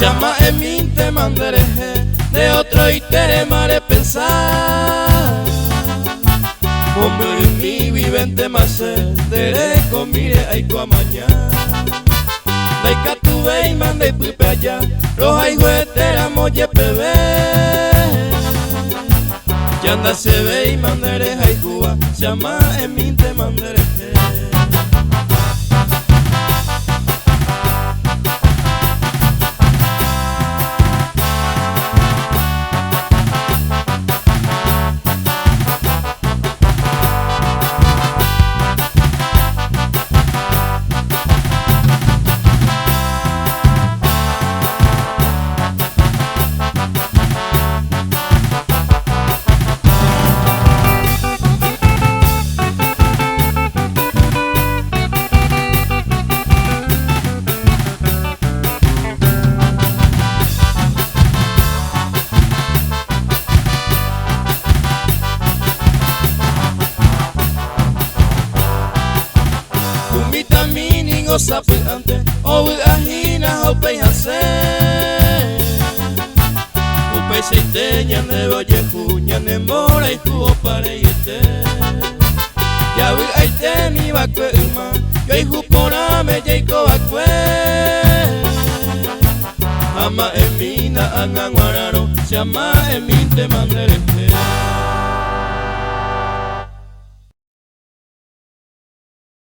llama en mi te mandereje de otro y te mare pensar. Hombre mi vivente más derecho mire ay tu mañana. Daika tu ve y mande pipe allá, los hay juetera molle pebe. Yanda se ve y mandere hay Cuba, llama en mi te mandereje. Sapi ante o ahina o peyase o peseiteña ne oye juña ne mora y tu pareite ya vi aite mi bakwe uma yo y jupora me jeiko bakwe ama emina anganwararo llama eminte mandereje.